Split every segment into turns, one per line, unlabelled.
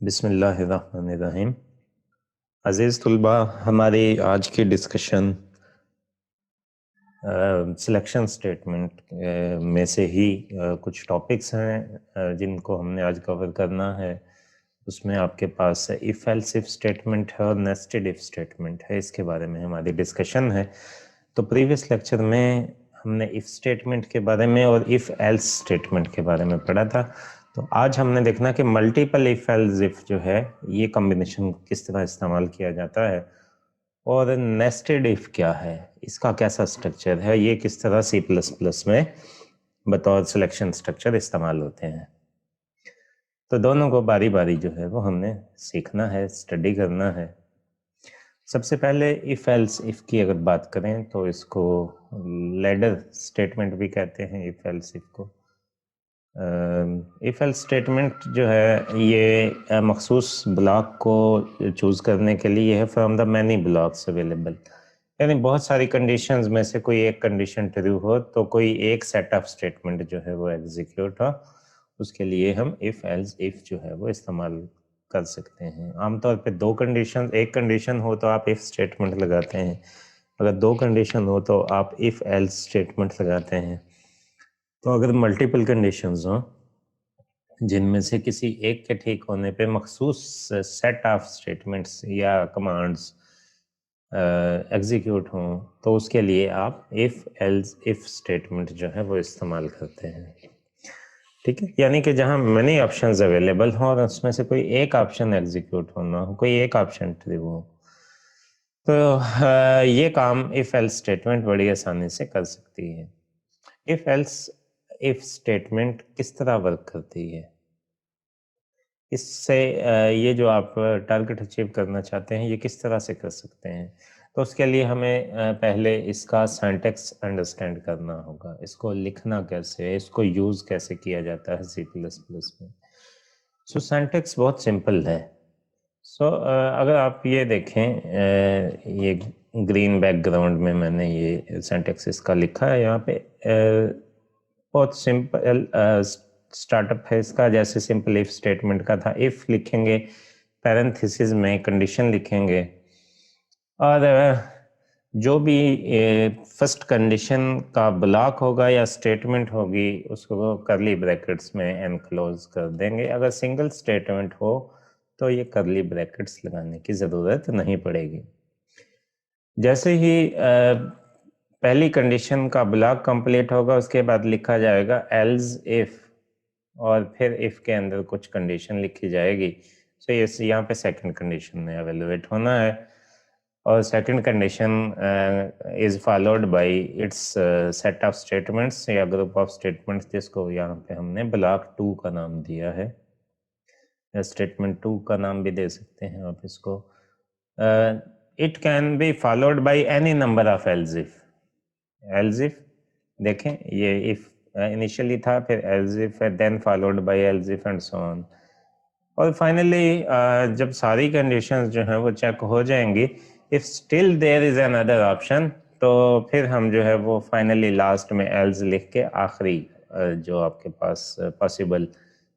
बिस्मिल्लाहिर्रहमानिर्रहीम। अज़ीज़ तुलबा, हमारी आज की डिस्कशन सिलेक्शन स्टेटमेंट में से ही कुछ टॉपिक्स हैं जिनको हमने आज कवर करना है। उसमें आपके पास इफ़ एल्स इफ स्टेटमेंट है और नेस्टेड इफ स्टेटमेंट है। इसके बारे में हमारी डिस्कशन है। तो प्रीवियस लेक्चर में हमने इफ़ स्टेटमेंट के बारे में और इफ़ एल्स स्टेटमेंट के बारे में पढ़ा था। तो आज हमने देखना कि मल्टीपल इफ एल्स इफ जो है ये कॉम्बिनेशन किस तरह इस्तेमाल किया जाता है और नेस्टेड इफ क्या है, इसका कैसा स्ट्रक्चर है, ये किस तरह सी प्लस प्लस में बतौर सिलेक्शन स्ट्रक्चर इस्तेमाल होते हैं। तो दोनों को बारी बारी जो है वो हमने सीखना है, स्टडी करना है। सबसे पहले इफ एल्स इफ की अगर बात करें तो इसको लैडर स्टेटमेंट भी कहते हैं। इफ एल्स इफ को इफ एल्स स्टेटमेंट जो है ये मखसूस ब्लॉक को चूज़ करने के लिए है from the many blocks available. यानी बहुत सारी कंडीशंस में से कोई एक कंडीशन ट्रू हो तो कोई एक सेट ऑफ स्टेटमेंट जो है वो एग्जीक्यूट हो, उसके लिए हम इफ एल्स इफ जो है वो इस्तेमाल कर सकते हैं। आमतौर पे दो कंडीशन, एक कंडीशन हो तो आप इफ स्टेटमेंट लगाते हैं, अगर दो कंडीशन हो तो आप इफ एल्स स्टेटमेंट लगाते हैं। तो अगर मल्टीपल कंडीशंस हों जिनमें से किसी एक के ठीक होने पे मखसूस सेट ऑफ स्टेटमेंट्स या कमांड्स एग्जीक्यूट हों तो उसके लिए आप इफ एल्स इफ स्टेटमेंट जो है वो इस्तेमाल करते हैं। ठीक है, यानी कि जहां मैनी ऑप्शंस अवेलेबल हों और उसमें से कोई एक ऑप्शन एग्जीक्यूट होना हो, कोई एक ऑप्शन ट्रू हो, तो ये काम इफ एल्स स्टेटमेंट बड़ी आसानी से कर सकती है। इफ एल्स इफ स्टेटमेंट किस तरह वर्क करती है, इससे ये जो आप टारगेट अचीव करना चाहते हैं ये किस तरह से कर सकते हैं। तो उसके लिए हमें पहले इसका सिंटैक्स अंडरस्टैंड करना होगा, इसको लिखना कैसे है, इसको यूज़ कैसे किया जाता है सी प्लस प्लस में। सो सिंटैक्स बहुत सिंपल है। सो अगर आप ये देखें, ये ग्रीन बैकग्राउंड में मैंने ये सिंटैक्स इसका लिखा है। यहाँ पे बहुत सिंपल स्टार्टअप है इसका, जैसे सिंपल इफ स्टेटमेंट का था। इफ लिखेंगे, पैरेंथेसिस में कंडीशन लिखेंगे और जो भी फर्स्ट कंडीशन का ब्लॉक होगा या स्टेटमेंट होगी उसको करली ब्रैकेट्स में एनक्लोज कर देंगे। अगर सिंगल स्टेटमेंट हो तो ये करली ब्रैकेट्स लगाने की ज़रूरत नहीं पड़ेगी। जैसे ही पहली कंडीशन का ब्लॉक कंप्लीट होगा उसके बाद लिखा जाएगा एल्स इफ, और फिर इफ के अंदर कुछ कंडीशन लिखी जाएगी। सो ये यहाँ पे सेकंड कंडीशन में एवेलुएट होना है और second condition is followed by it's set of statements या ग्रुप ऑफ स्टेटमेंट्स, जिसको यहाँ पे हमने ब्लॉक 2 का नाम दिया है, या स्टेटमेंट 2 का नाम भी दे सकते हैं आप इसको। It can be followed by any number of else if. Else if देखें, ये इफ इनिशियली था, फिर else if, then followed by else if and so on. और फाइनली जब सारी कंडीशंस जो हैं वो चेक हो जाएंगी, if still there is another option, तो फिर हम जो है वो फाइनली लास्ट में एल्स लिख के आखिरी जो आपके पास पॉसिबल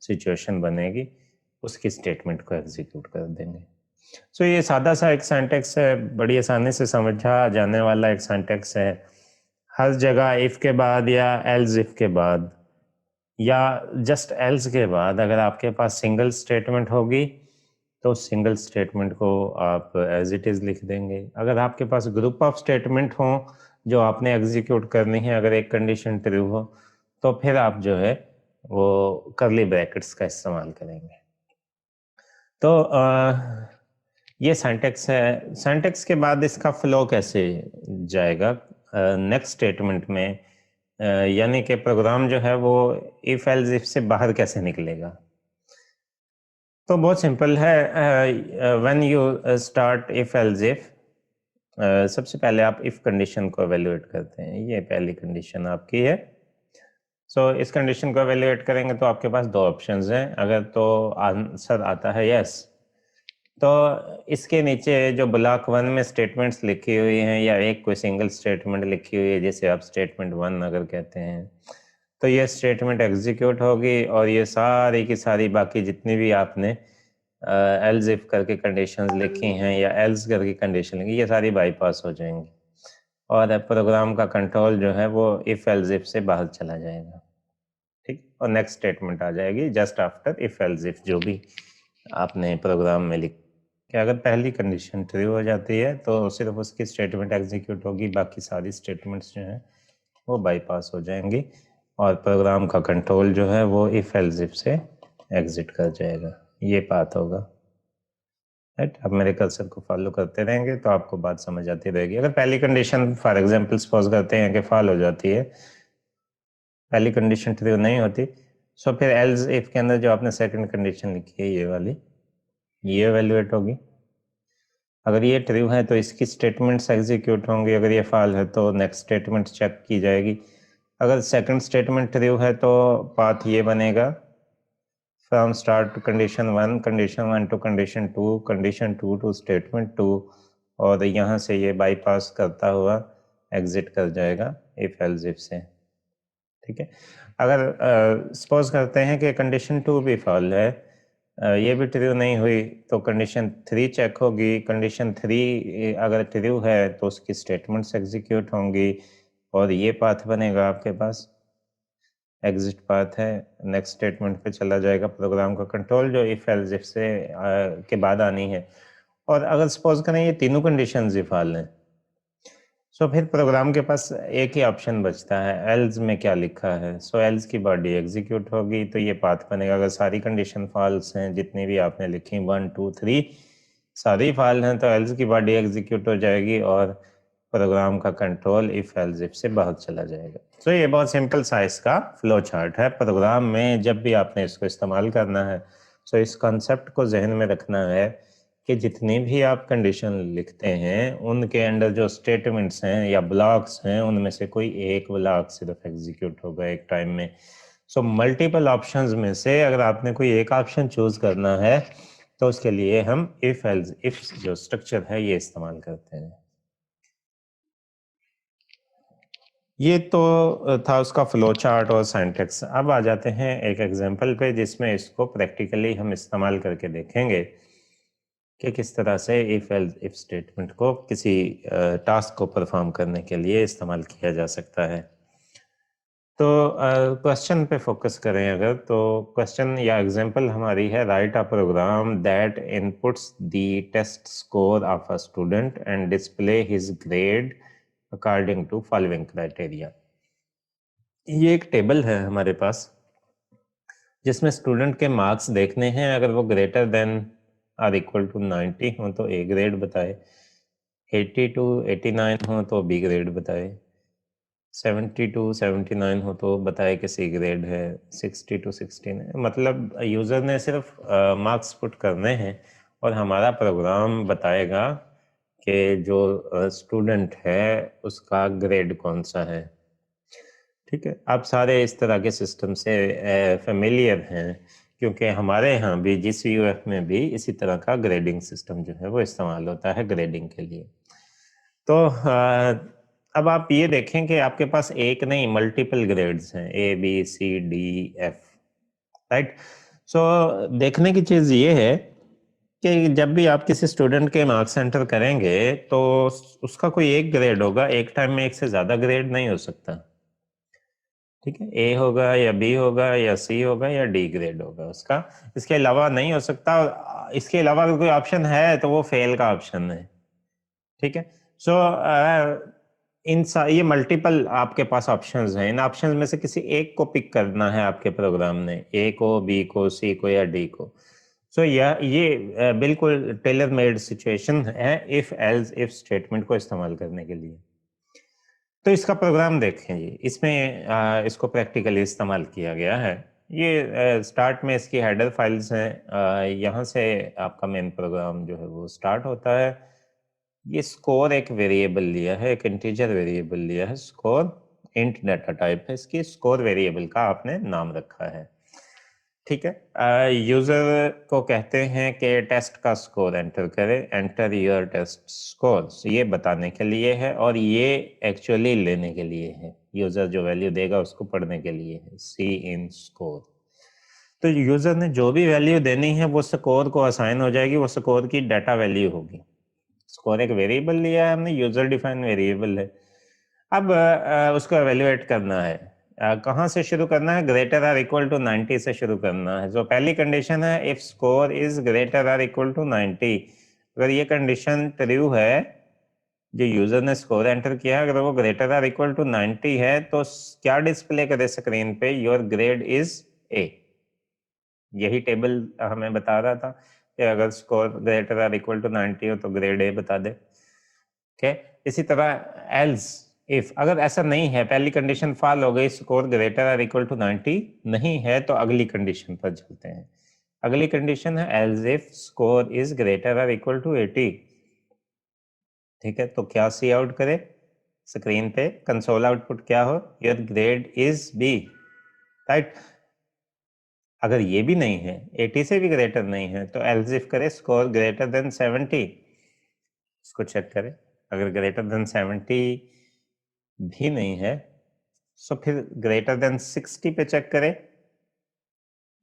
सिचुएशन बनेगी उसकी स्टेटमेंट को एग्जीक्यूट कर देंगे। सो ये सादा सा एक सिंटैक्स है, बड़ी आसानी से समझा जाने वाला एक सिंटैक्स है। हर जगह इफ के बाद या एल्स इफ के बाद या जस्ट एल्स के बाद अगर आपके पास सिंगल स्टेटमेंट होगी तो सिंगल स्टेटमेंट को आप एज इट इज़ लिख देंगे। अगर आपके पास ग्रुप ऑफ स्टेटमेंट हो जो आपने एग्जीक्यूट करनी है, अगर एक कंडीशन ट्रू हो तो फिर आप जो है वो करली ब्रैकेट्स का इस्तेमाल करेंगे। तो ये सिंटैक्स है। सिंटैक्स के बाद इसका फ्लो कैसे जाएगा नेक्स्ट स्टेटमेंट में, यानी कि प्रोग्राम जो है वो इफ एल्स इफ से बाहर कैसे निकलेगा। तो बहुत सिंपल है। When you start if else if, सबसे पहले आप इफ कंडीशन को एवेल्युएट करते हैं। ये पहली कंडीशन आपकी है। सो इस कंडीशन को एवेल्युएट करेंगे तो आपके पास दो ऑप्शंस हैं। अगर तो आंसर आता है यस, तो इसके नीचे जो ब्लॉक 1 में स्टेटमेंट्स लिखी हुई हैं या एक कोई सिंगल स्टेटमेंट लिखी हुई है जिसे आप स्टेटमेंट 1 अगर कहते हैं, तो ये स्टेटमेंट एग्जीक्यूट होगी और ये सारी की सारी बाकी जितनी भी आपने एल्स इफ करके कंडीशंस लिखी हैं या एल्स करके कंडीशन लिखी, ये सारी बाईपास हो जाएंगी और प्रोग्राम का कंट्रोल जो है वो इफ एल्स इफ से बाहर चला जाएगा। ठीक, और नेक्स्ट स्टेटमेंट आ जाएगी just after if else if, जो भी आपने प्रोग्राम में लिख कि अगर पहली कंडीशन ट्रू हो जाती है तो सिर्फ उसकी स्टेटमेंट एग्जीक्यूट होगी, बाकी सारी स्टेटमेंट्स जो हैं वो बाईपास हो जाएंगी और प्रोग्राम का कंट्रोल जो है वो इफ एल्स इफ से एग्जिट कर जाएगा। ये बात होगा, राइट। अब मेरे कर्सर को फॉलो करते रहेंगे तो आपको बात समझ आती रहेगी। अगर पहली कंडीशन फॉर एग्जांपल सपोज करते हैं कि फॉल हो जाती है, पहली कंडीशन ट्रू नहीं होती, सो फिर एल्स इफ के अंदर जो आपने सेकंड कंडीशन लिखी है ये वाली, ये एवेल्युएट होगी। अगर ये ट्रू है तो इसकी स्टेटमेंट्स एग्जीक्यूट होंगी, अगर ये फॉल है तो नेक्स्ट स्टेटमेंट चेक की जाएगी। अगर सेकंड स्टेटमेंट ट्रू है तो पाथ ये बनेगा from start to condition 1 to condition 2 to statement 2, और यहाँ से ये बाईपास करता हुआ एग्जिट कर जाएगा इफ एल्स इफ से। ठीक है, अगर सपोज करते हैं कि कंडीशन 2 भी फॉल है, ये भी ट्रू नहीं हुई, तो कंडीशन 3 चेक होगी। कंडीशन 3 अगर ट्रू है तो उसकी स्टेटमेंट्स एग्जीक्यूट होंगी और ये पाथ बनेगा आपके पास, एग्जिट पाथ है, नेक्स्ट स्टेटमेंट पे चला जाएगा प्रोग्राम का कंट्रोल जो इफ एल्स इफ से के बाद आनी है। और अगर सपोज करें ये तीनों कंडीशंस ही फॉल हैं, सो फिर प्रोग्राम के पास एक ही ऑप्शन बचता है, एल्स में क्या लिखा है। सो एल्स की बॉडी एग्जीक्यूट होगी तो ये पाथ बनेगा। अगर सारी कंडीशन फॉल्स हैं, जितनी भी आपने लिखी 1 2 3 सारी फॉल हैं, तो एल्स की बॉडी एग्जीक्यूट हो जाएगी और प्रोग्राम का कंट्रोल इफ एल्स इफ से बाहर चला जाएगा। तो ये बहुत सिंपल सा इसका फ्लो चार्ट है। प्रोग्राम में जब भी आपने इसको इस्तेमाल करना है, सो इस कॉन्सेप्ट को जहन में रखना है कि जितनी भी आप कंडीशन लिखते हैं उनके अंडर जो स्टेटमेंट्स हैं या ब्लॉक्स हैं, उनमें से कोई एक ब्लॉक सिर्फ एग्जीक्यूट होगा एक टाइम में। सो मल्टीपल ऑप्शंस में से अगर आपने कोई एक ऑप्शन चूज करना है तो उसके लिए हम इफ एल्स इफ जो स्ट्रक्चर है ये इस्तेमाल करते हैं। ये तो था उसका फ्लो चार्ट और सिंटैक्स। अब आ जाते हैं एक एग्जांपल पे जिसमें इसको प्रैक्टिकली हम इस्तेमाल करके देखेंगे कि किस तरह से इफ स्टेटमेंट को किसी टास्क को परफॉर्म करने के लिए इस्तेमाल किया जा सकता है। तो क्वेश्चन पे फोकस करें अगर, तो क्वेश्चन या एग्जांपल हमारी है write a program that inputs the test score of a student and display his grade according to following criteria. ये एक टेबल है हमारे पास जिसमें स्टूडेंट के मार्क्स देखने हैं। अगर वो greater than or equal to 90 हो तो ए ग्रेड बताए, 80 टू 89 हो तो बी ग्रेड बताए, 70 टू 79 हो तो बताए कि सी ग्रेड है, 60 टू 16 है। मतलब यूज़र ने सिर्फ मार्क्स पुट करने हैं और हमारा प्रोग्राम बताएगा कि जो स्टूडेंट है उसका ग्रेड कौन सा है। ठीक है, आप सारे इस तरह के सिस्टम से फेमिलियर हैं क्योंकि हमारे यहाँ भी GCUF में भी इसी तरह का ग्रेडिंग सिस्टम जो है वो इस्तेमाल होता है ग्रेडिंग के लिए। तो अब आप ये देखें कि आपके पास एक नहीं मल्टीपल ग्रेड्स हैं, ABCDF, राइट। सो देखने की चीज़ ये है कि जब भी आप किसी स्टूडेंट के मार्क्स एंटर करेंगे तो उसका कोई एक ग्रेड होगा, एक टाइम में एक से ज़्यादा ग्रेड नहीं हो सकता। ठीक है, ए होगा या बी होगा या सी होगा या डी ग्रेड होगा उसका, इसके अलावा नहीं हो सकता। इसके अलावा अगर कोई ऑप्शन है तो वो फेल का ऑप्शन है। ठीक है, सो ये मल्टीपल आपके पास ऑप्शंस हैं, इन ऑप्शंस में से किसी एक को पिक करना है आपके प्रोग्राम ने, ए को, बी को, सी को या डी को। सो ये बिल्कुल टेलर मेड सिचुएशन है इफ एल्स इफ स्टेटमेंट को इस्तेमाल करने के लिए। तो इसका प्रोग्राम देखें जी, इसमें इसको प्रैक्टिकली इस्तेमाल किया गया है। ये स्टार्ट में इसकी हेडर फाइल्स हैं, यहाँ से आपका मेन प्रोग्राम जो है वो स्टार्ट होता है। ये स्कोर एक वेरिएबल लिया है, एक इंटीजर वेरिएबल लिया है, स्कोर इंट डाटा टाइप है इसकी, स्कोर वेरिएबल का आपने नाम रखा है। ठीक है, यूजर को कहते हैं कि टेस्ट का स्कोर एंटर करे, एंटर योर टेस्ट स्कोर, ये बताने के लिए है और ये एक्चुअली लेने के लिए है। यूजर जो वैल्यू देगा उसको पढ़ने के लिए है, सी इन स्कोर। तो यूजर ने जो भी वैल्यू देनी है वो स्कोर को असाइन हो जाएगी, वो स्कोर की डाटा वैल्यू होगी। स्कोर एक वेरिएबल लिया है हमने, यूजर डिफाइन वेरिएबल है। अब उसको एवेल्युएट करना है। कहाँ से शुरू करना है? ग्रेटर आर इक्वल टू 90 से शुरू करना है। जो पहली कंडीशन है, if score is greater or equal to 90, अगर ये कंडीशन ट्रू है, जो यूजर ने स्कोर एंटर किया अगर वो ग्रेटर आर इक्वल टू 90 है, तो क्या डिस्प्ले करे स्क्रीन पे? Your grade is A. यही टेबल हमें बता रहा था कि अगर score greater or equal to 90 हो तो ग्रेड ए बता दे। ओके, इसी तरह एल्स इफ अगर ऐसा नहीं है, पहली कंडीशन फॉल हो गई, score greater or equal to 90 नहीं है, तो अगली कंडीशन पर चलते हैं। अगली कंडीशन है else if score is greater or equal to 80। ठीक है, तो क्या सी आउट करे स्क्रीन पे? कंसोल आउटपुट क्या हो? Your grade is B, right. अगर ये भी नहीं है, 80 से भी ग्रेटर नहीं है, तो एल्स इफ करे स्कोर ग्रेटर देन 70। इसको चेक करें, अगर ग्रेटर देन 70 भी नहीं है, सो फिर ग्रेटर देन 60 पे चेक करें।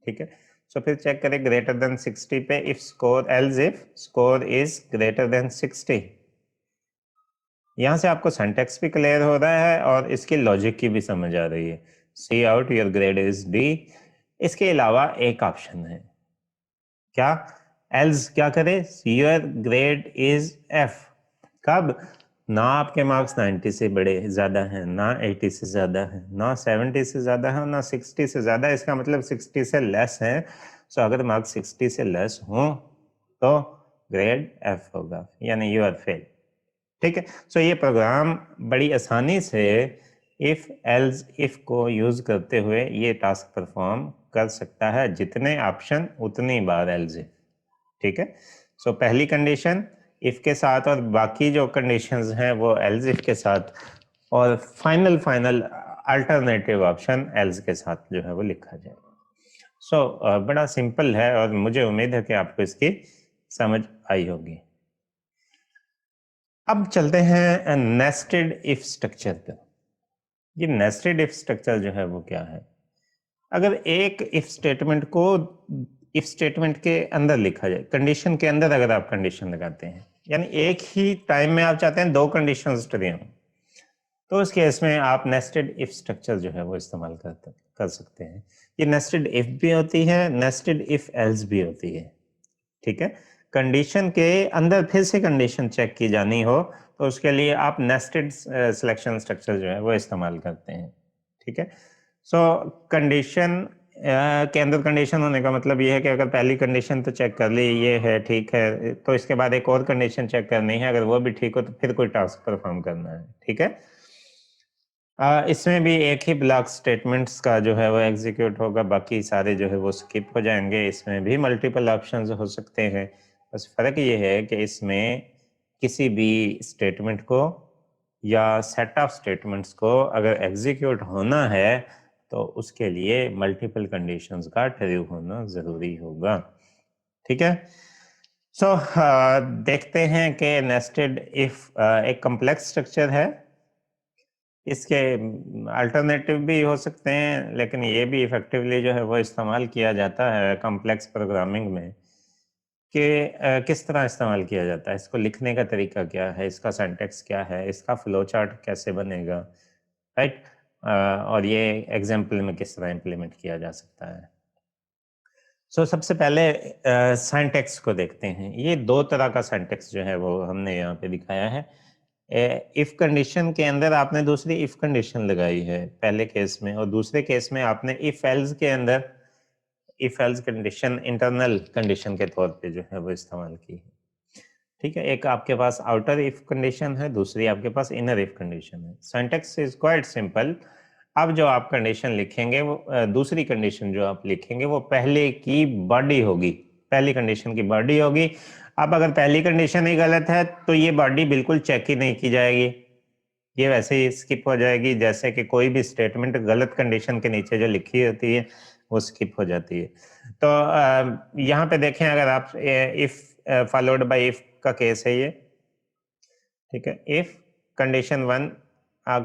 ठीक है, सो फिर चेक करें ग्रेटर देन 60 पे, if score else if score is greater than 60। यहां से आपको सिंटैक्स भी क्लियर हो रहा है और इसकी लॉजिक की भी समझ आ रही है। Cout your grade is B. इसके अलावा एक ऑप्शन है, क्या? एल्स क्या करे? Your grade is F. कब? ना आपके मार्क्स 90 से बड़े ज्यादा हैं, ना 80 से ज्यादा है, ना 70 से ज्यादा है, ना 60 से ज्यादा। इसका मतलब 60 से लेस है। सो अगर मार्क्स 60 से लेस हो तो ग्रेड एफ होगा, यानी यू आर फेल। ठीक है, सो ये प्रोग्राम बड़ी आसानी से इफ एल्स इफ को यूज करते हुए ये टास्क परफॉर्म कर सकता है। जितने ऑप्शन उतनी बार एल्स इफ। ठीक है, सो पहली कंडीशन इफ के साथ और बाकी जो कंडीशंस हैं वो एल्स इफ के साथ, और फाइनल अल्टरनेटिव ऑप्शन एल्स के साथ जो है वो लिखा जाएगा। सो बड़ा सिंपल है और मुझे उम्मीद है कि आपको इसकी समझ आई होगी। अब चलते हैं नेस्टेड इफ स्ट्रक्चर पर। ये नेस्टेड इफ स्ट्रक्चर जो है वो क्या है? अगर एक इफ स्टेटमेंट को इफ स्टेटमेंट के अंदर लिखा जाए, कंडीशन के अंदर अगर आप कंडीशन लगाते हैं, यानी एक ही टाइम में आप चाहते हैं दो कंडीशंस ट्रू हों, तो उस केस में आप नेस्टेड इफ स्ट्रक्चर जो है वो इस्तेमाल कर सकते हैं। ये नेस्टेड इफ भी होती है, नेस्टेड इफ एल्स भी होती है। ठीक है, कंडीशन के अंदर फिर से कंडीशन चेक की जानी हो तो उसके लिए आप नेस्टेड सिलेक्शन स्ट्रक्चर जो है वो इस्तेमाल करते हैं। ठीक है, सो कंडीशन के अंदर कंडीशन होने का मतलब ये है कि अगर पहली कंडीशन तो चेक कर ली, ये है ठीक है, तो इसके बाद एक और कंडीशन चेक करनी है, अगर वो भी ठीक हो तो फिर कोई टास्क परफॉर्म करना है। ठीक है, इसमें भी एक ही ब्लॉक स्टेटमेंट्स का जो है वो एग्जीक्यूट होगा, बाकी सारे जो है वो स्किप हो जाएंगे। इसमें भी मल्टीपल ऑप्शंस हो सकते हैं, बस फर्क ये है कि इसमें किसी भी स्टेटमेंट को या सेट ऑफ स्टेटमेंट्स को अगर एग्जीक्यूट होना है तो उसके लिए मल्टीपल कंडीशंस का ट्रू होना जरूरी होगा। ठीक है, सो देखते हैं कि नेस्टेड इफ एक कॉम्प्लेक्स स्ट्रक्चर है। इसके अल्टरनेटिव भी हो सकते हैं, लेकिन ये भी इफेक्टिवली जो है वो इस्तेमाल किया जाता है कॉम्प्लेक्स प्रोग्रामिंग में। कि किस तरह इस्तेमाल किया जाता है, इसको लिखने का तरीका क्या है, इसका सिंटैक्स क्या है, इसका फ्लो चार्ट कैसे बनेगा, राइट, और ये एग्जाम्पल में किस तरह इम्प्लीमेंट किया जा सकता है। सो सबसे पहले सिंटैक्स को देखते हैं। ये दो तरह का सिंटैक्स जो है वो हमने यहाँ पे दिखाया है। इफ कंडीशन के अंदर आपने दूसरी इफ कंडीशन लगाई है पहले केस में, और दूसरे केस में आपने इफ एल्स के अंदर if else condition internal condition के तौर पे जो है वो इस्तेमाल की है। ठीक है, एक आपके पास आउटर इफ कंडीशन है, दूसरी आपके पास इनर इफ कंडीशन है। Syntax is quite simple. अब जो आप कंडीशन लिखेंगे वो दूसरी कंडीशन जो आप लिखेंगे वो पहले की बॉडी होगी, पहली कंडीशन की बॉडी होगी। अब अगर पहली कंडीशन ही गलत है तो ये बॉडी बिल्कुल चेक ही नहीं की जाएगी, ये वैसे ही स्किप हो जाएगी, जैसे कि कोई भी स्टेटमेंट गलत कंडीशन के नीचे जो लिखी होती है वो स्किप हो जाती है। तो यहाँ पे देखें, अगर आप इफ फॉलोड बाय इफ का केस है ये। ठीक है, इफ कंडीशन 1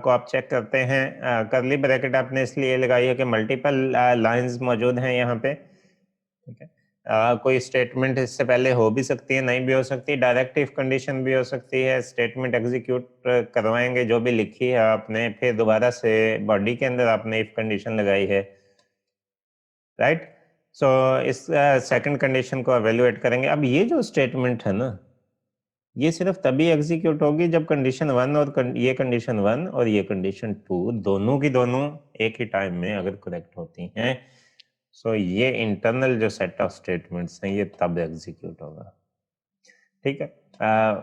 को आप चेक करते हैं, करली ब्रैकेट आपने इसलिए लगाई है कि मल्टीपल लाइंस मौजूद हैं यहाँ पे। ठीक है। कोई स्टेटमेंट इससे पहले हो भी सकती है, नहीं भी हो सकती, डायरेक्ट इफ कंडीशन भी हो सकती है। स्टेटमेंट एग्जीक्यूट करवाएंगे जो भी लिखी है आपने, फिर दोबारा से बॉडी के अंदर आपने इफ कंडीशन लगाई है, राइट। सो इस सेकंड कंडीशन को एवेल्युएट करेंगे। अब ये जो स्टेटमेंट है ना, ये सिर्फ तभी एग्जीक्यूट होगी जब कंडीशन 1 और ये कंडीशन 1 और ये कंडीशन 2 दोनों की दोनों एक ही टाइम में अगर करेक्ट होती हैं। सो ये इंटरनल जो सेट ऑफ स्टेटमेंट्स हैं ये तब एग्जीक्यूट होगा, ठीक है।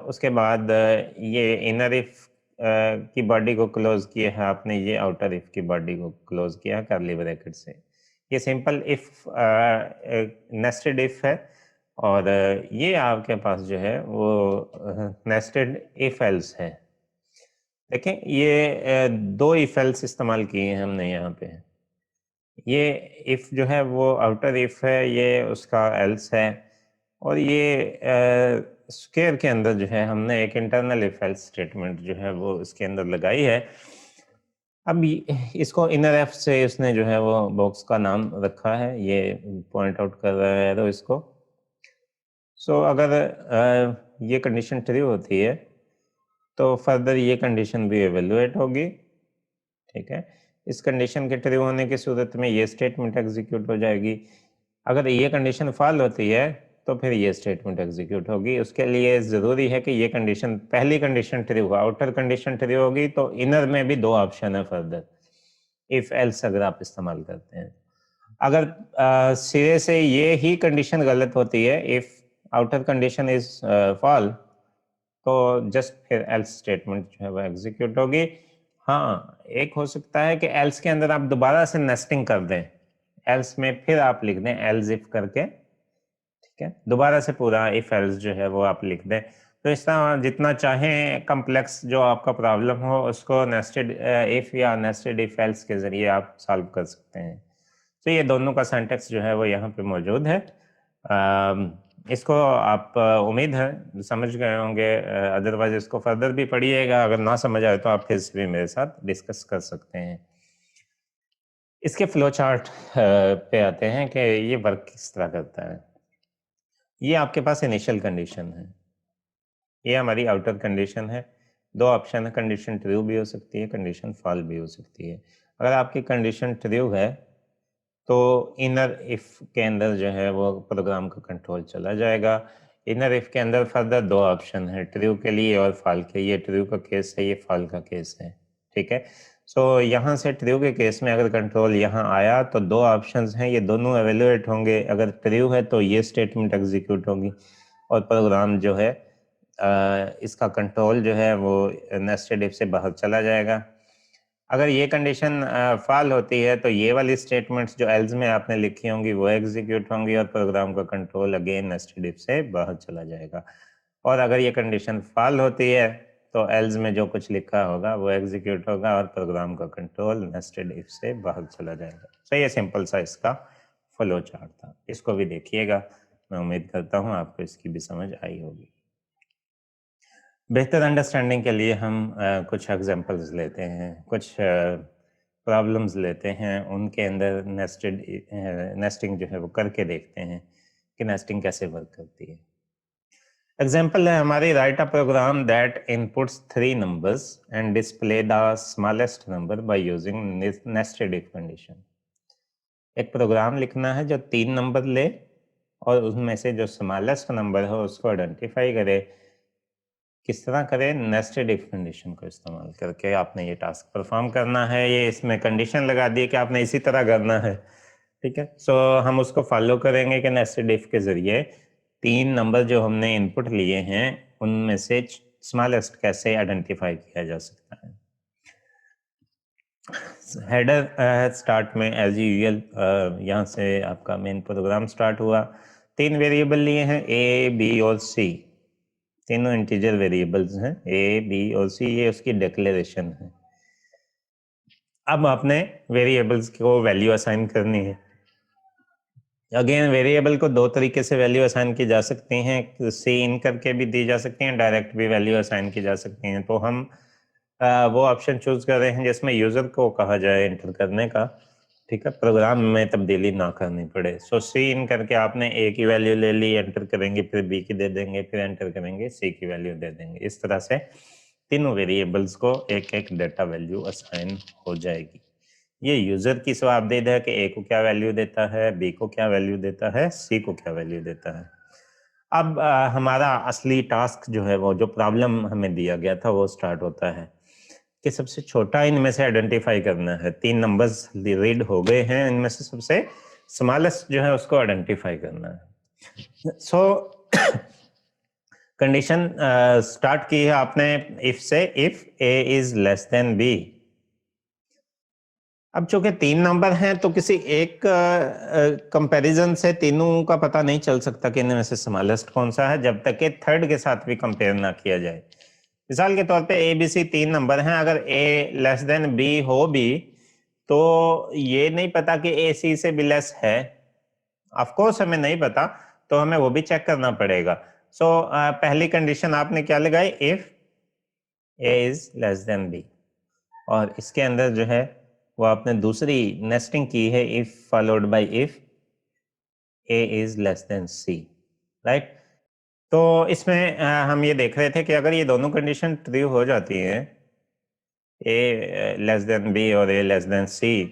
उसके बाद ये इनर इफ की बॉडी को क्लोज किया है आपने, ये आउटर इफ की बॉडी को क्लोज किया है कर्ली ब्रैकेट से। ये सिंपल इफ नेस्टेड इफ है, और ये आपके पास जो है वो नेस्टेड इफ एल्स है। देखें ये दो इफ एल्स इस्तेमाल किए हैं हमने यहाँ पे। ये इफ जो है वो आउटर इफ है, ये उसका एल्स है, और ये स्क्वायर के अंदर जो है हमने एक इंटरनल इफ एल्स स्टेटमेंट जो है वो इसके अंदर लगाई है। अब इसको इनर एफ से इसने जो है वो बॉक्स का नाम रखा है, ये पॉइंट आउट कर रहा है तो इसको। सो अगर ये कंडीशन ट्रू होती है तो फर्दर ये कंडीशन भी एवेल्युएट होगी, ठीक है। इस कंडीशन के ट्रू होने की सूरत में ये स्टेटमेंट एग्जीक्यूट हो जाएगी। अगर ये कंडीशन फॉल होती है तो फिर ये स्टेटमेंट एग्जीक्यूट होगी। उसके लिए ज़रूरी है कि ये कंडीशन, पहली कंडीशन ट्रू हो, आउटर कंडीशन ट्रू होगी तो इनर में भी दो ऑप्शन है फर्दर, इफ एल्स अगर आप इस्तेमाल करते हैं। अगर सिरे से ये ही कंडीशन गलत होती है, if outer condition is fall, तो जस्ट फिर एल्स स्टेटमेंट जो है वो एग्जीक्यूट होगी। हाँ, एक हो सकता है कि एल्स के अंदर आप दोबारा से नेस्टिंग कर दें, एल्स में फिर आप लिख दें एल्स इफ करके, ठीक है, दोबारा से पूरा इफ एल्स जो है वो आप लिख दें। तो इस तरह जितना चाहें कम्प्लेक्स जो आपका प्रॉब्लम हो उसको नेस्टेड इफ या नेस्टेड इफ एल्स के ज़रिए आप सॉल्व कर सकते हैं। तो ये दोनों का सिंटैक्स जो है वो यहाँ पे मौजूद है। इसको आप उम्मीद है समझ गए होंगे, अदरवाइज इसको फर्दर भी पढ़िएगा, अगर ना समझ आए तो आप फिर से भी मेरे साथ डिस्कस कर सकते हैं। इसके फ्लो चार्ट पे आते हैं कि ये वर्क किस तरह करता है। ये आपके पास इनिशियल कंडीशन है, ये हमारी आउटर कंडीशन है। दो ऑप्शन है, कंडीशन ट्रू भी हो सकती है, कंडीशन फॉल भी हो सकती है। अगर आपकी कंडीशन ट्रू है तो इनर इफ के अंदर जो है वो प्रोग्राम का कंट्रोल चला जाएगा। इनर इफ के अंदर फर्दर दो ऑप्शन है, ट्रू के लिए और फॉल के। ये ट्रू का केस है, ये फॉल का केस है, ठीक है। सो यहाँ से ट्रू के केस में अगर कंट्रोल यहाँ आया तो दो ऑप्शंस हैं, ये दोनों एवेल्युएट होंगे। अगर ट्रू है तो ये स्टेटमेंट एग्जीक्यूट होगी और प्रोग्राम जो है इसका कंट्रोल जो है वो नेस्टेड इफ से बाहर चला जाएगा। अगर ये कंडीशन फॉल होती है तो ये वाली स्टेटमेंट्स जो एल्स में आपने लिखी होंगी वो एग्जीक्यूट होंगी और प्रोग्राम का कंट्रोल अगेन नेस्टेड इफ से बाहर चला जाएगा। और अगर ये कंडीशन फॉल होती है तो एल्स में जो कुछ लिखा होगा वो एग्जीक्यूट होगा और प्रोग्राम का कंट्रोल नेस्टेड इफ से बाहर चला जाएगा। तो ये सिंपल सा इसका फ्लो चार्ट था। इसको भी देखिएगा, मैं उम्मीद करता हूँ आपको इसकी भी समझ आई होगी। बेहतर अंडरस्टैंडिंग के लिए हम कुछ एग्जांपल्स लेते हैं, कुछ प्रॉब्लम्स लेते हैं, उनके अंदर नेस्टिंग जो है वो करके देखते हैं कि नेस्टिंग कैसे वर्क करती है। एग्जाम्पल है हमारी, write a program that inputs 3 numbers and display the smallest number by using nested if condition. एक प्रोग्राम लिखना है जो 3 नंबर ले और उनमें से जो स्मॉलेस्ट नंबर हो उसको आइडेंटिफाई करे। किस तरह करें? नेस्टेड इफ कंडीशन को इस्तेमाल करके आपने ये टास्क परफॉर्म करना है। ये इसमें कंडीशन लगा दी कि आपने इसी तरह करना है, ठीक है। सो हम उसको फॉलो करेंगे कि नेस्टेड इफ के जरिए 3 नंबर जो हमने इनपुट लिए हैं उनमें से स्मॉलेस्ट कैसे आइडेंटिफाई किया जा सकता है। हेडर स्टार्ट में एज यूजुअल यहाँ से आपका मेन प्रोग्राम स्टार्ट हुआ। 3 वेरिएबल लिए हैं, ए बी और सी, तीनों इंटीजर वेरिएबल्स हैं, ए बी और सी, ये उसकी डिक्लेरेशन है। अब आपने वेरिएबल्स को वैल्यू असाइन करनी है। अगेन वेरिएबल को दो तरीके से वैल्यू असाइन की जा सकती हैं, सी इन करके भी दी जा सकती हैं, डायरेक्ट भी वैल्यू असाइन की जा सकती हैं। तो हम वो ऑप्शन चूज कर रहे हैं जिसमें यूजर को कहा जाए एंटर करने का, ठीक है, प्रोग्राम में तब्दीली ना करनी पड़े। सो सी इन करके आपने ए की वैल्यू ले ली, एंटर करेंगे, फिर बी की दे देंगे, फिर एंटर करेंगे, सी की वैल्यू दे देंगे। इस तरह से तीनों वेरिएबल्स को एक एक डाटा वैल्यू असाइन हो जाएगी। ये यूजर की जवाबदेही है कि ए को क्या वैल्यू देता है, बी को क्या वैल्यू देता है, सी को क्या वैल्यू देता है। अब हमारा असली टास्क जो है, वो जो प्रॉब्लम हमें दिया गया था, वो स्टार्ट होता है कि सबसे छोटा इनमें से आइडेंटिफाई करना है। 3 नंबर्स रीड हो गए हैं, इनमें से सबसे स्मॉलेस्ट जो है उसको आइडेंटिफाई करना है। सो कंडीशन स्टार्ट की है आपने इफ से, if A is less than B. अब चूंकि 3 नंबर हैं तो किसी एक कंपैरिजन से तीनों का पता नहीं चल सकता कि इनमें से स्मॉलेस्ट कौन सा है, जब तक कि थर्ड के साथ भी कंपेयर ना किया जाए। मिसाल के तौर पे ए बी सी 3 नंबर हैं, अगर ए लेस देन बी हो भी तो ये नहीं पता कि ए सी से भी लेस है। ऑफ कोर्स हमें नहीं पता, तो हमें वो भी चेक करना पड़ेगा। सो पहली कंडीशन आपने क्या लगाई, if A is less than B, और इसके अंदर जो है वो आपने दूसरी नेस्टिंग की है, if followed by if A is less than C, right. तो इसमें हम ये देख रहे थे कि अगर ये दोनों कंडीशन ट्रू हो जाती हैं, ए लेस देन बी और ए लेस देन सी,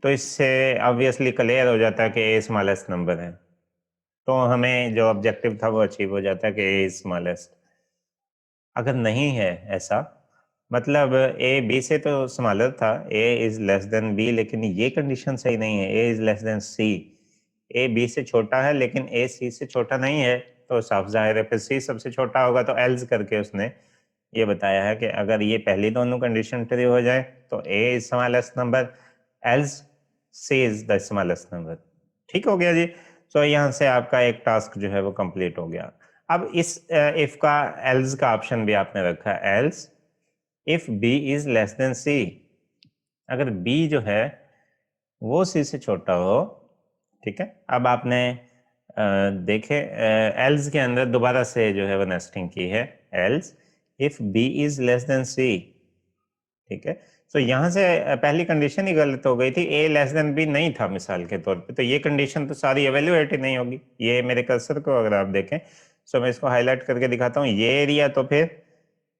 तो इससे ऑब्वियसली क्लियर हो जाता है कि ए स्मॉलेस्ट नंबर है। तो हमें जो ऑब्जेक्टिव था वो अचीव हो जाता है कि ए इज स्मॉलेस्ट। अगर नहीं है ऐसा, मतलब ए बी से तो स्मॉलर था, A is less than B, लेकिन ये कंडीशन सही नहीं है, A is less than C. A B से छोटा है लेकिन ए सी से छोटा नहीं है, तो साफ जाहिर है फिर सी सबसे छोटा होगा। तो एल्स करके उसने ये बताया है कि अगर ये पहली दोनों कंडीशन ट्रू हो जाए तो A is smallest number, else C is the smallest number. ठीक हो गया जी। सो यहाँ से आपका एक टास्क जो है वो कंप्लीट हो गया। अब इस इफ का एल्स का ऑप्शन भी आपने रखा है, else if B is less than C. अगर बी जो है वो सी से छोटा हो, ठीक है। अब आपने देखे एल्स के अंदर दोबारा से जो है वो नेस्टिंग की है, else if B is less than C, ठीक है। तो यहाँ से पहली कंडीशन ही गलत हो गई थी, ए लेस देन बी नहीं था मिसाल के तौर पे, तो ये कंडीशन तो सारी एवेल्युएट ही नहीं होगी। ये मेरे कर्सर को अगर आप देखें, सो मैं इसको हाईलाइट करके दिखाता हूँ, ये एरिया तो फिर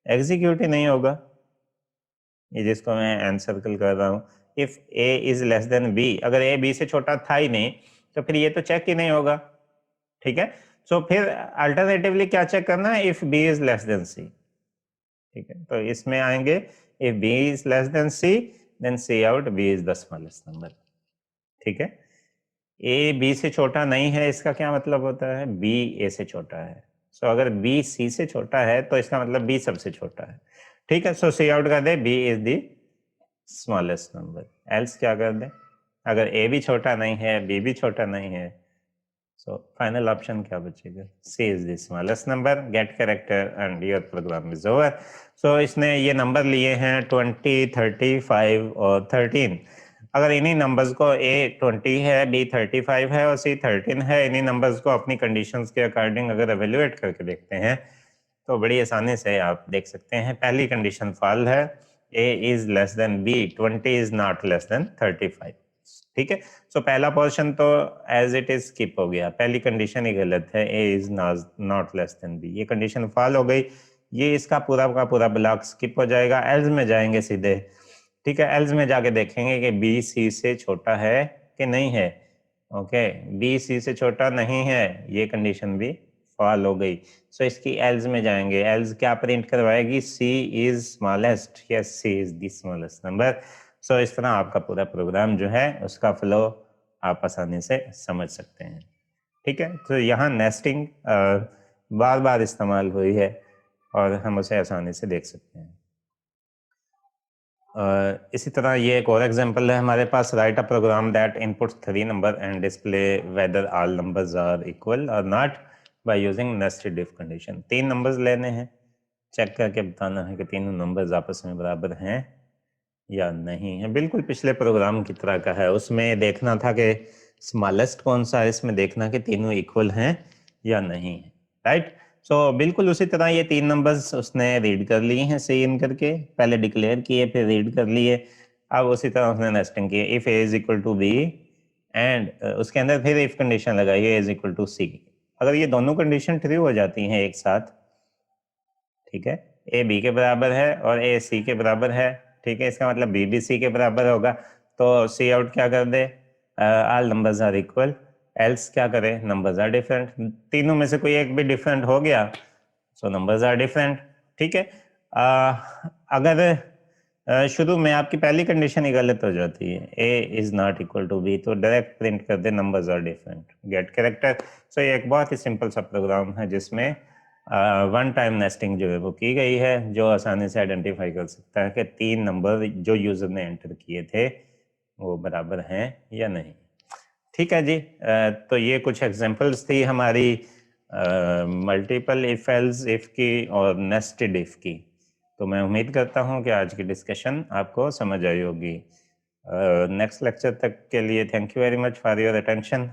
एग्जीक्यूट ही नहीं होगा, ये जिसको मैं एन सर्कल कर रहा हूँ। If A is less than B, अगर ए बी से छोटा था ही नहीं तो फिर ये तो चेक ही नहीं होगा, ठीक है। सो फिर अल्टरनेटिवली क्या चेक करना है, if B is less than C, ठीक है। तो इसमें आएंगे if B is less than C, then cout B is the smallest number, ठीक है। ए बी से छोटा नहीं है, इसका क्या मतलब होता है, बी ए से छोटा है। सो अगर बी सी से छोटा है तो इसका मतलब बी सबसे छोटा है, ठीक है। सो सी आउट कर दे, B is the smallest number. Else क्या कर दे, अगर ए भी छोटा नहीं है, बी भी छोटा नहीं है, सो फाइनल ऑप्शन क्या बचेगा, C is the smallest number. Get character and your program is over. So इसने ये नंबर लिए हैं 20, 35 और 13। अगर इन्हीं नंबर्स को ए 20 है, बी 35 है और सी 13 है, इन्हीं नंबर्स को अपनी कंडीशंस के अकॉर्डिंग अगर एवेल्युएट करके देखते हैं तो बड़ी आसानी से आप देख सकते हैं। पहली कंडीशन फॉल है, A is less than B, 20 is not less than 35, ठीक है। सो पहला पोर्शन तो एज इट इज स्किप हो गया, पहली कंडीशन ही गलत है, A is not less than B, ये कंडीशन फॉल हो गई। ये इसका पूरा का पूरा ब्लॉक स्किप हो जाएगा। एल्स में जाएंगे सीधे, ठीक है। एल्स में जाके देखेंगे कि बी सी से छोटा है कि नहीं है। ओके, बी सी से छोटा नहीं है, ये कंडीशन भी फॉल हो गई। सो इसकी एल्स में जाएंगे, एल्स क्या प्रिंट करवाएगी, C is smallest, yes C is the smallest number. So इस तरह आपका पूरा प्रोग्राम जो है उसका फ्लो आप आसानी से समझ सकते हैं, ठीक है। तो यहाँ नेस्टिंग बार बार इस्तेमाल हुई है और हम उसे आसानी से देख सकते हैं। इसी तरह ये एक और एग्जांपल है हमारे पास, write a program that inputs 3 number and display whether all numbers are equal or not by using nested if condition. 3 numbers लेने हैं, चेक करके बताना है कि तीनों नंबर्स आपस में बराबर हैं या नहीं है। बिल्कुल पिछले प्रोग्राम की तरह का है, उसमें देखना था कि स्मॉलेस्ट कौन सा है, इसमें देखना कि तीनों इक्वल हैं या नहीं है, राइट। सो बिल्कुल उसी तरह ये 3 नंबर्स उसने रीड कर लिए हैं, सी इन करके, पहले डिक्लेयर किए फिर रीड कर लिए। अब उसी तरह उसने नेस्टिंग की, if A is equal to B and उसके अंदर फिर इफ कंडीशन लगाई, A is equal to C. अगर ये दोनों कंडीशन ट्रू हो जाती हैं एक साथ, ठीक है, ए बी के बराबर है और ए सी के बराबर है, ठीक है, इसका मतलब बी भी सी के बराबर होगा, तो सी आउट क्या कर दे, all numbers are equal, else क्या करे, नंबर्स आर डिफरेंट। तीनों में से कोई एक भी डिफरेंट हो गया, सो नंबर्स आर डिफरेंट, ठीक है। अगर शुरू में आपकी पहली कंडीशन ही गलत हो जाती है, A is not equal to B, तो डायरेक्ट प्रिंट कर दे numbers are different, get character. So ये एक बहुत ही सिंपल सा प्रोग्राम है जिसमें वन टाइम नेस्टिंग जो है वो की गई है, जो आसानी से आइडेंटिफाई कर सकता है कि 3 नंबर जो यूजर ने एंटर किए थे वो बराबर हैं या नहीं। ठीक है जी, तो ये कुछ एग्जांपल्स थी हमारी मल्टीपल इफ एल्स इफ की और नेस्टेड इफ की। तो मैं उम्मीद करता हूँ कि आज की डिस्कशन आपको समझ आई होगी। नेक्स्ट लेक्चर तक के लिए thank you very much for your attention.